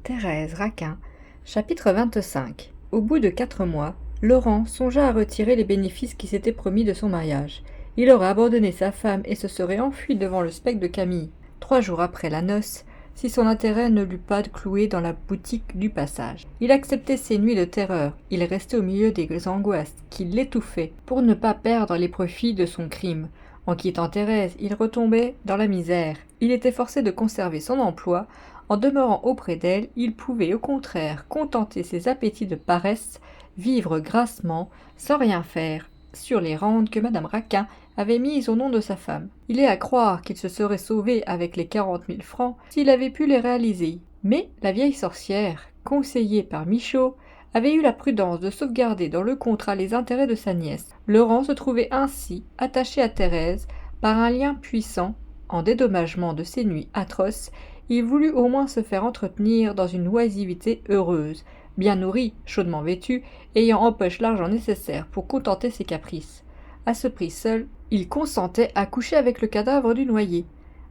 Thérèse Raquin, chapitre 25. Au bout de 4 mois, Laurent songea à retirer les bénéfices qui s'étaient promis de son mariage. Il aurait abandonné sa femme et se serait enfui devant le spectre de Camille, 3 jours après la noce, si son intérêt ne l'eût pas cloué dans la boutique du passage. Il acceptait ces nuits de terreur, il restait au milieu des angoisses qui l'étouffaient pour ne pas perdre les profits de son crime. En quittant Thérèse, il retombait dans la misère. Il était forcé de conserver son emploi. En demeurant auprès d'elle, il pouvait au contraire contenter ses appétits de paresse, vivre grassement, sans rien faire, sur les rentes que madame Raquin avait mises au nom de sa femme. Il est à croire qu'il se serait sauvé avec les 40 000 francs s'il avait pu les réaliser. Mais la vieille sorcière, conseillée par Michaud, avait eu la prudence de sauvegarder dans le contrat les intérêts de sa nièce. Laurent se trouvait ainsi attaché à Thérèse par un lien puissant. En dédommagement de ces nuits atroces, il voulut au moins se faire entretenir dans une oisiveté heureuse, bien nourri, chaudement vêtu, ayant en poche l'argent nécessaire pour contenter ses caprices. À ce prix seul, il consentait à coucher avec le cadavre du noyé.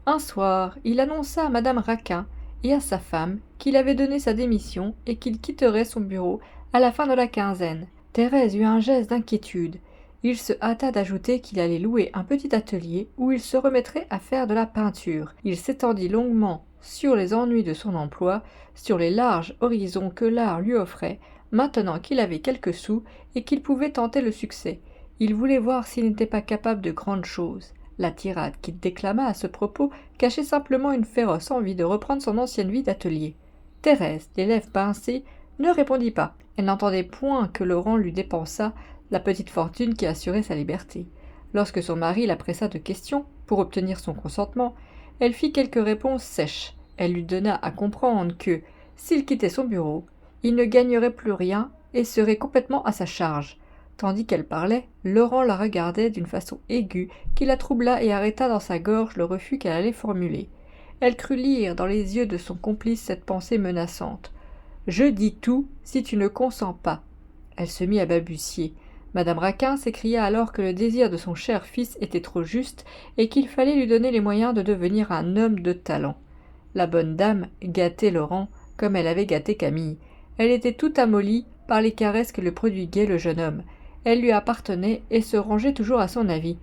Un soir, il annonça à madame Raquin et à sa femme qu'il avait donné sa démission et qu'il quitterait son bureau à la fin de la quinzaine. Thérèse eut un geste d'inquiétude. Il se hâta d'ajouter qu'il allait louer un petit atelier où il se remettrait à faire de la peinture. Il s'étendit longuement sur les ennuis de son emploi, sur les larges horizons que l'art lui offrait, maintenant qu'il avait quelques sous et qu'il pouvait tenter le succès. Il voulait voir s'il n'était pas capable de grandes choses. La tirade qu'il déclama à ce propos cachait simplement une féroce envie de reprendre son ancienne vie d'atelier. Thérèse, les lèvres pincées, ne répondit pas. Elle n'entendait point que Laurent lui dépensât la petite fortune qui assurait sa liberté. Lorsque son mari la pressa de questions pour obtenir son consentement, elle fit quelques réponses sèches. Elle lui donna à comprendre que, s'il quittait son bureau, il ne gagnerait plus rien et serait complètement à sa charge. Tandis qu'elle parlait, Laurent la regardait d'une façon aiguë qui la troubla et arrêta dans sa gorge le refus qu'elle allait formuler. Elle crut lire dans les yeux de son complice cette pensée menaçante. « Je dis tout si tu ne consens pas. » Elle se mit à balbutier. Madame Raquin s'écria alors que le désir de son cher fils était trop juste et qu'il fallait lui donner les moyens de devenir un homme de talent. La bonne dame gâtait Laurent comme elle avait gâté Camille. Elle était tout amollie par les caresses que lui prodiguait le jeune homme. Elle lui appartenait et se rangeait toujours à son avis.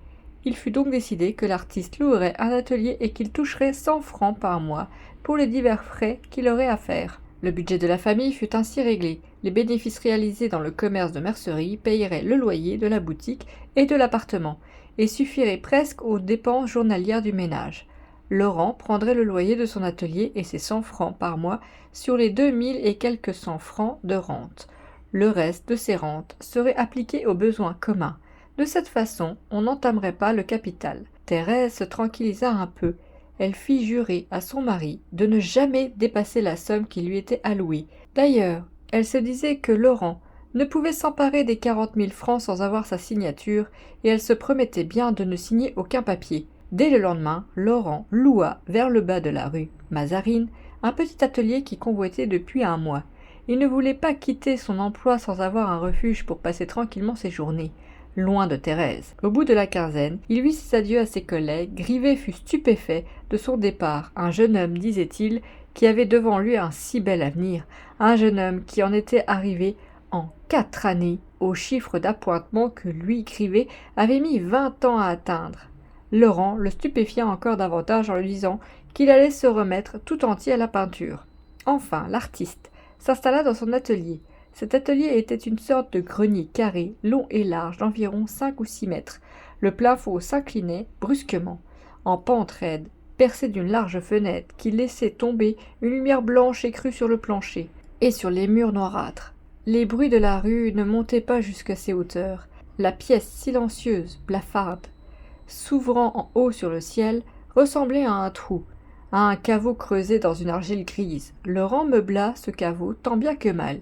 Il fut donc décidé que l'artiste louerait un atelier et qu'il toucherait 100 francs par mois pour les divers frais qu'il aurait à faire. Le budget de la famille fut ainsi réglé. Les bénéfices réalisés dans le commerce de mercerie payeraient le loyer de la boutique et de l'appartement, et suffiraient presque aux dépenses journalières du ménage. Laurent prendrait le loyer de son atelier et ses 100 francs par mois sur les 2000 et quelques cents francs de rente. Le reste de ces rentes serait appliqué aux besoins communs. De cette façon, on n'entamerait pas le capital. Thérèse se tranquillisa un peu. Elle fit jurer à son mari de ne jamais dépasser la somme qui lui était allouée. D'ailleurs, elle se disait que Laurent ne pouvait s'emparer des 40 000 francs sans avoir sa signature, et elle se promettait bien de ne signer aucun papier. Dès le lendemain, Laurent loua vers le bas de la rue Mazarine un petit atelier qui convoitait depuis un mois. Il ne voulait pas quitter son emploi sans avoir un refuge pour passer tranquillement ses journées, loin de Thérèse. Au bout de la quinzaine, il vit ses adieux à ses collègues. Grivet fut stupéfait de son départ. Un jeune homme, disait-il, qui avait devant lui un si bel avenir, un jeune homme qui en était arrivé en 4 années au chiffre d'appointement que lui, Grivet, avait mis 20 ans à atteindre. Laurent le stupéfia encore davantage en lui disant qu'il allait se remettre tout entier à la peinture. Enfin, l'artiste s'installa dans son atelier. Cet atelier était une sorte de grenier carré, long et large, d'environ 5 ou 6 mètres. Le plafond s'inclinait brusquement, en pente raide, percé d'une large fenêtre qui laissait tomber une lumière blanche écrue sur le plancher et sur les murs noirâtres. Les bruits de la rue ne montaient pas jusqu'à ces hauteurs. La pièce silencieuse, blafarde, s'ouvrant en haut sur le ciel, ressemblait à un trou, à un caveau creusé dans une argile grise. Laurent meubla ce caveau tant bien que mal.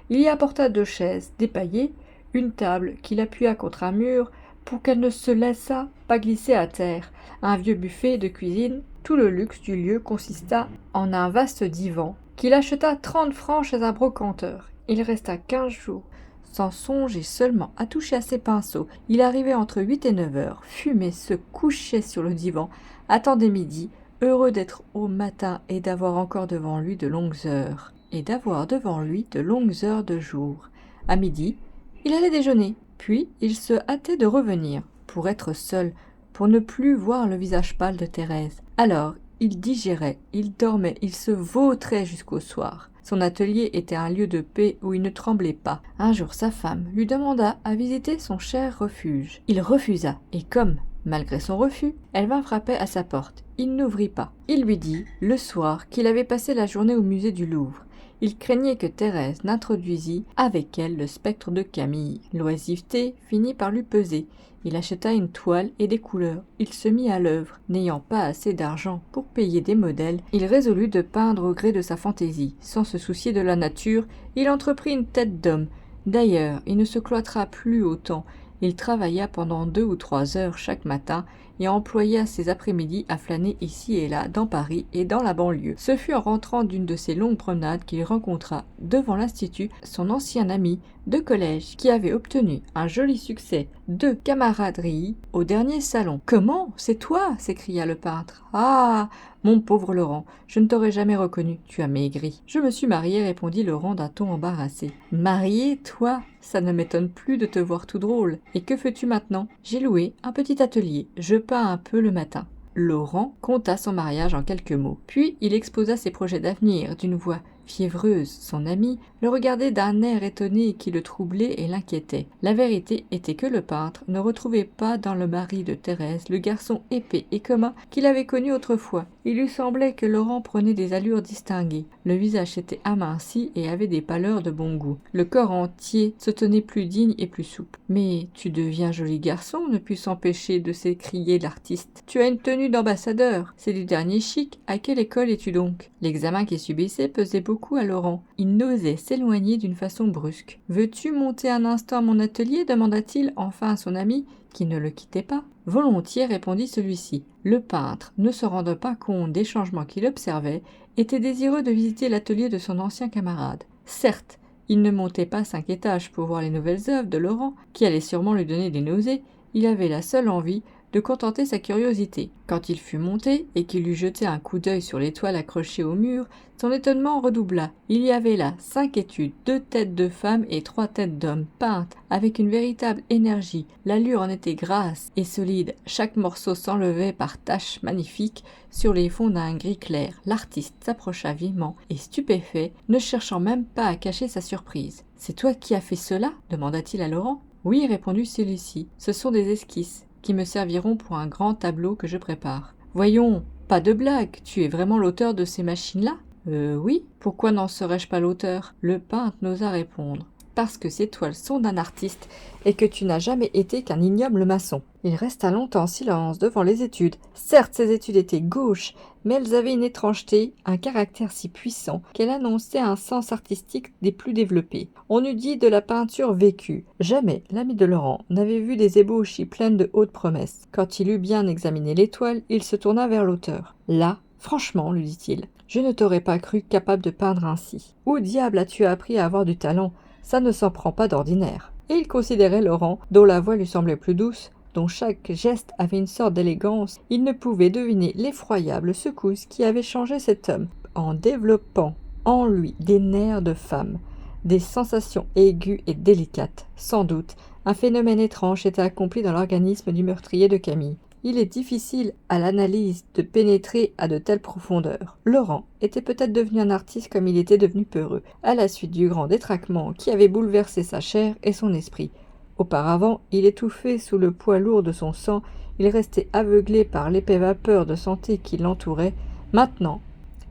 Il y apporta 2 chaises dépaillées, une table qu'il appuya contre un mur pour qu'elle ne se laissât pas glisser à terre, un vieux buffet de cuisine. Tout le luxe du lieu consista en un vaste divan qu'il acheta 30 francs chez un brocanteur. Il resta 15 jours sans songer seulement à toucher à ses pinceaux. Il arrivait entre 8 et 9 heures, fumait, se couchait sur le divan, attendait midi, heureux d'être au matin et d'avoir encore devant lui de longues heures. et d'avoir devant lui de longues heures de jour. À midi, il allait déjeuner, puis il se hâtait de revenir, pour être seul, pour ne plus voir le visage pâle de Thérèse. Alors, il digérait, il dormait, il se vautrait jusqu'au soir. Son atelier était un lieu de paix où il ne tremblait pas. Un jour, sa femme lui demanda à visiter son cher refuge. Il refusa, et comme, malgré son refus, elle vint frapper à sa porte. Il n'ouvrit pas. Il lui dit, le soir, qu'il avait passé la journée au musée du Louvre. Il craignait que Thérèse n'introduisît avec elle le spectre de Camille. L'oisiveté finit par lui peser. Il acheta une toile et des couleurs. Il se mit à l'œuvre. N'ayant pas assez d'argent pour payer des modèles, il résolut de peindre au gré de sa fantaisie. Sans se soucier de la nature, il entreprit une tête d'homme. D'ailleurs, il ne se cloîtra plus autant. Il travailla pendant 2 ou 3 heures chaque matin et employa ses après-midi à flâner ici et là dans Paris et dans la banlieue. Ce fut en rentrant d'une de ces longues promenades qu'il rencontra devant l'Institut son ancien ami de collège qui avait obtenu un joli succès de camaraderie au dernier salon. « Comment? C'est toi » s'écria le peintre. « Ah, mon pauvre Laurent, je ne t'aurais jamais reconnu, tu as maigri. »« Je me suis marié, répondit Laurent d'un ton embarrassé. »« Marié, toi? Ça ne m'étonne plus de te voir tout drôle. Et que fais-tu maintenant ? » ?»« J'ai loué un petit atelier, je peins un peu le matin. » Laurent conta son mariage en quelques mots. Puis il exposa ses projets d'avenir d'une voix fiévreuse. Son ami le regardait d'un air étonné qui le troublait et l'inquiétait. La vérité était que le peintre ne retrouvait pas dans le mari de Thérèse le garçon épais et commun qu'il avait connu autrefois. Il lui semblait que Laurent prenait des allures distinguées. Le visage s'était aminci et avait des pâleurs de bon goût. Le corps entier se tenait plus digne et plus souple. « Mais tu deviens joli garçon » ne put s'empêcher de s'écrier l'artiste. « Tu as une tenue d'ambassadeur. C'est du dernier chic. À quelle école es-tu donc ?» L'examen qu'il subissait pesait beaucoup à Laurent. Il n'osait s'éloigner d'une façon brusque. « Veux-tu monter un instant à mon atelier » demanda-t-il enfin à son ami, qui ne le quittait pas. « Volontiers » répondit celui-ci. Le peintre, ne se rendant pas compte des changements qu'il observait, était désireux de visiter l'atelier de son ancien camarade. Certes, il ne montait pas 5 étages pour voir les nouvelles œuvres de Laurent, qui allaient sûrement lui donner des nausées. Il avait la seule envie de contenter sa curiosité. Quand il fut monté et qu'il eut jeté un coup d'œil sur les toiles accrochées au mur, son étonnement redoubla. Il y avait là 5 études, 2 têtes de femmes et 3 têtes d'hommes, peintes avec une véritable énergie. L'allure en était grasse et solide. Chaque morceau s'enlevait par taches magnifiques sur les fonds d'un gris clair. L'artiste s'approcha vivement et stupéfait, ne cherchant même pas à cacher sa surprise. « C'est toi qui as fait cela ?» demanda-t-il à Laurent. « Oui, répondit celui-ci. Ce sont des esquisses qui me serviront pour un grand tableau que je prépare. »« Voyons, pas de blague, tu es vraiment l'auteur de ces machines-là ?»« Oui, pourquoi n'en serais-je pas l'auteur ?» Le peintre n'osa répondre. « Parce que ces toiles sont d'un artiste et que tu n'as jamais été qu'un ignoble maçon. » Il resta longtemps en silence devant les études. Certes, ces études étaient gauches, mais elles avaient une étrangeté, un caractère si puissant qu'elles annonçaient un sens artistique des plus développés. On eût dit de la peinture vécue. Jamais l'ami de Laurent n'avait vu des ébauches si pleines de hautes promesses. Quand il eut bien examiné les toiles, il se tourna vers l'auteur. « Là, franchement, lui dit-il, je ne t'aurais pas cru capable de peindre ainsi. Où diable as-tu appris à avoir du talent ? Ça ne s'en prend pas d'ordinaire. » Et il considérait Laurent, dont la voix lui semblait plus douce, dont chaque geste avait une sorte d'élégance. Il ne pouvait deviner l'effroyable secousse qui avait changé cet homme, en développant en lui des nerfs de femme, des sensations aiguës et délicates. Sans doute, un phénomène étrange était accompli dans l'organisme du meurtrier de Camille. Il est difficile à l'analyse de pénétrer à de telles profondeurs. Laurent était peut-être devenu un artiste comme il était devenu peureux, à la suite du grand détraquement qui avait bouleversé sa chair et son esprit. Auparavant, il étouffait sous le poids lourd de son sang, il restait aveuglé par l'épais vapeur de santé qui l'entourait. Maintenant,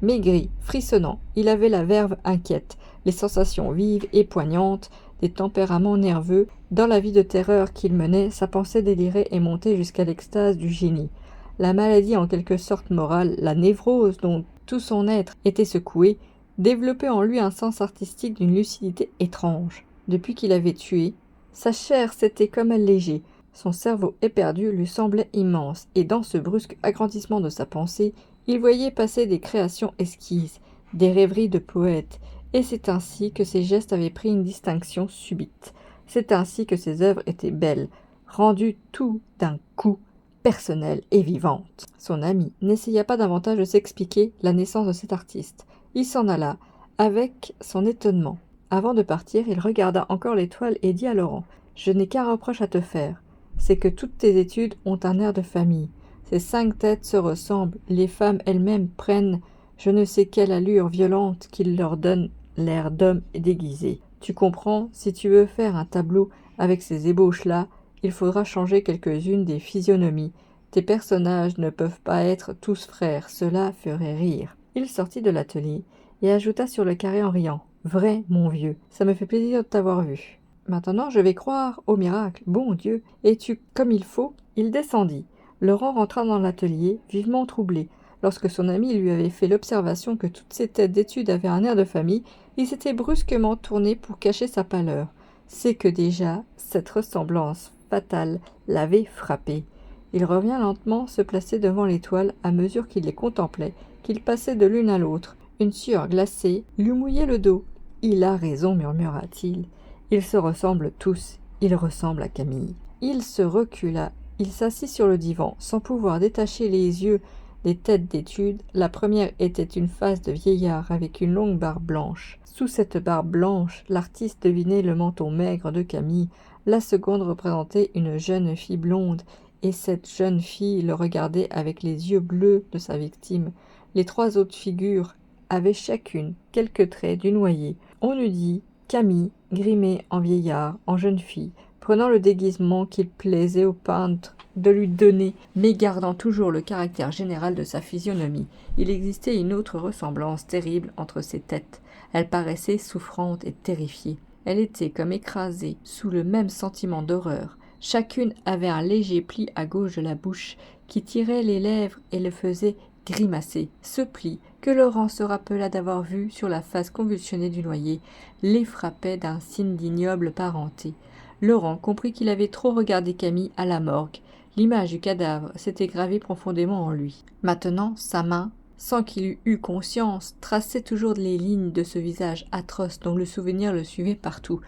maigri, frissonnant, il avait la verve inquiète, les sensations vives et poignantes, des tempéraments nerveux. Dans la vie de terreur qu'il menait, sa pensée délirait et montait jusqu'à l'extase du génie. La maladie en quelque sorte morale, la névrose dont tout son être était secoué, développait en lui un sens artistique d'une lucidité étrange. Depuis qu'il avait tué, sa chair s'était comme allégée, son cerveau éperdu lui semblait immense, et dans ce brusque agrandissement de sa pensée, il voyait passer des créations esquises, des rêveries de poète, et c'est ainsi que ses gestes avaient pris une distinction subite. C'est ainsi que ses œuvres étaient belles, rendues tout d'un coup, personnelles et vivantes. Son ami n'essaya pas davantage de s'expliquer la naissance de cet artiste. Il s'en alla, avec son étonnement. Avant de partir, il regarda encore l'étoile et dit à Laurent : « Je n'ai qu'un reproche à te faire. C'est que toutes tes études ont un air de famille. Ces 5 têtes se ressemblent, les femmes elles-mêmes prennent je ne sais quelle allure violente qui leur donne l'air d'homme déguisé. Tu comprends, si tu veux faire un tableau avec ces ébauches-là, il faudra changer quelques-unes des physionomies. Tes personnages ne peuvent pas être tous frères, cela ferait rire. » Il sortit de l'atelier et ajouta sur le carré en riant : « Vrai, mon vieux, ça me fait plaisir de t'avoir vu. Maintenant je vais croire au miracle. Bon Dieu, es-tu comme il faut ?» Il descendit. Laurent rentra dans l'atelier, vivement troublé. Lorsque son ami lui avait fait l'observation que toutes ces têtes d'études avaient un air de famille, il s'était brusquement tourné pour cacher sa pâleur. C'est que déjà, cette ressemblance fatale l'avait frappé. Il revint lentement se placer devant l'étoile à mesure qu'il les contemplait, qu'ils passaient de l'une à l'autre. Une sueur glacée lui mouillait le dos. « Il a raison, murmura-t-il. Ils se ressemblent tous. Il ressemble à Camille. » Il se recula. Il s'assit sur le divan, sans pouvoir détacher les yeux des têtes d'études. La première était une face de vieillard avec une longue barbe blanche. Sous cette barbe blanche, l'artiste devinait le menton maigre de Camille. La seconde représentait une jeune fille blonde, et cette jeune fille le regardait avec les yeux bleus de sa victime. Les 3 autres figures avaient chacune quelques traits du Noyer. On eût dit Camille, grimée en vieillard, en jeune fille, prenant le déguisement qu'il plaisait au peintre de lui donner, mais gardant toujours le caractère général de sa physionomie. Il existait une autre ressemblance terrible entre ces têtes. Elle paraissait souffrante et terrifiée. Elle était comme écrasée sous le même sentiment d'horreur. Chacune avait un léger pli à gauche de la bouche qui tirait les lèvres et le faisait grimacer. Ce pli, que Laurent se rappela d'avoir vu sur la face convulsionnée du Noyer, les frappait d'un signe d'ignoble parenté. Laurent comprit qu'il avait trop regardé Camille à la morgue. L'image du cadavre s'était gravée profondément en lui. Maintenant, sa main, sans qu'il eût eu conscience, traçait toujours les lignes de ce visage atroce dont le souvenir le suivait partout.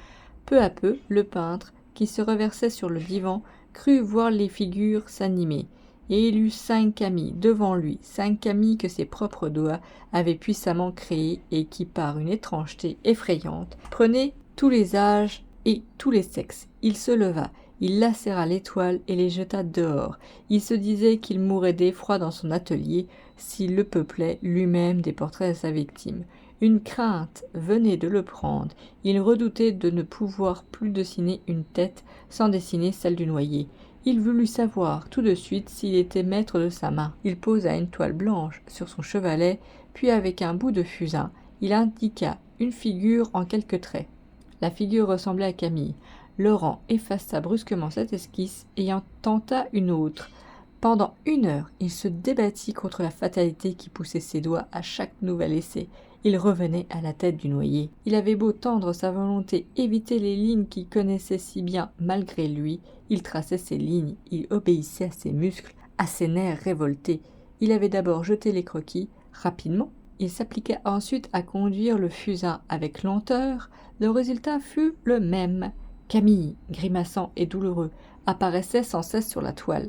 Peu à peu, le peintre, qui se reversait sur le divan, crut voir les figures s'animer. Et il eut 5 Camilles devant lui, 5 Camilles que ses propres doigts avaient puissamment créées et qui, par une étrangeté effrayante, prenaient tous les âges et tous les sexes. Il se leva, il lacéra l'étoile et les jeta dehors. Il se disait qu'il mourrait d'effroi dans son atelier s'il le peuplait lui-même des portraits de sa victime. Une crainte venait de le prendre. Il redoutait de ne pouvoir plus dessiner une tête sans dessiner celle du Noyer. Il voulut savoir tout de suite s'il était maître de sa main. Il posa une toile blanche sur son chevalet, puis avec un bout de fusain, il indiqua une figure en quelques traits. La figure ressemblait à Camille. Laurent effaça brusquement cette esquisse et en tenta une autre. Pendant 1 heure, il se débattit contre la fatalité qui poussait ses doigts à chaque nouvel essai. Il revenait à la tête du Noyer. Il avait beau tendre sa volonté, éviter les lignes qu'il connaissait si bien malgré lui. Il traçait ses lignes, il obéissait à ses muscles, à ses nerfs révoltés. Il avait d'abord jeté les croquis, rapidement. Il s'appliqua ensuite à conduire le fusain avec lenteur. Le résultat fut le même. Camille, grimaçant et douloureux, apparaissait sans cesse sur la toile.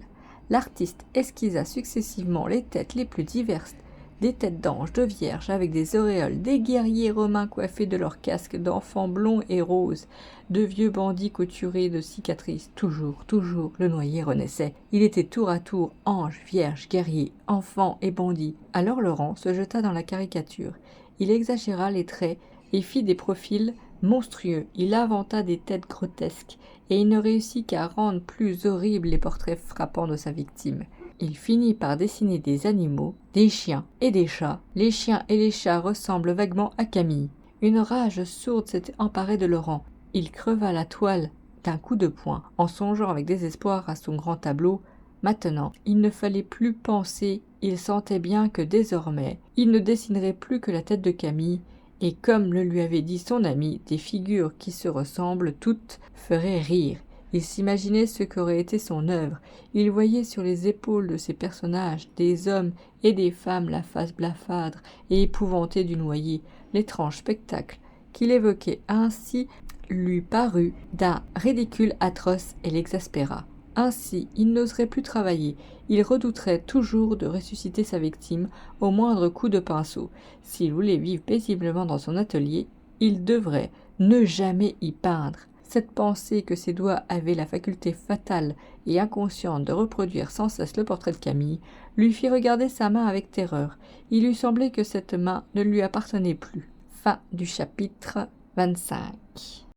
L'artiste esquissa successivement les têtes les plus diverses, des têtes d'anges, de vierges avec des auréoles, des guerriers romains coiffés de leurs casques, d'enfants blonds et roses, de vieux bandits couturés de cicatrices. Toujours, toujours, le Noyer renaissait. Il était tour à tour ange, vierge, guerrier, enfant et bandit. Alors Laurent se jeta dans la caricature. Il exagéra les traits et fit des profils monstrueux. Il inventa des têtes grotesques et il ne réussit qu'à rendre plus horribles les portraits frappants de sa victime. Il finit par dessiner des animaux, des chiens et des chats. Les chiens et les chats ressemblent vaguement à Camille. Une rage sourde s'était emparée de Laurent. Il creva la toile d'un coup de poing, en songeant avec désespoir à son grand tableau. Maintenant, il ne fallait plus penser, il sentait bien que désormais, il ne dessinerait plus que la tête de Camille, et comme le lui avait dit son ami, des figures qui se ressemblent toutes feraient rire. Il s'imaginait ce qu'aurait été son œuvre. Il voyait sur les épaules de ces personnages, des hommes et des femmes, la face blafâtre et épouvantée du Noyer. L'étrange spectacle qu'il évoquait ainsi lui parut d'un ridicule atroce et l'exaspéra. Ainsi, il n'oserait plus travailler, il redouterait toujours de ressusciter sa victime au moindre coup de pinceau. S'il voulait vivre paisiblement dans son atelier, il devrait ne jamais y peindre. Cette pensée que ses doigts avaient la faculté fatale et inconsciente de reproduire sans cesse le portrait de Camille lui fit regarder sa main avec terreur. Il lui semblait que cette main ne lui appartenait plus. Fin du chapitre 25.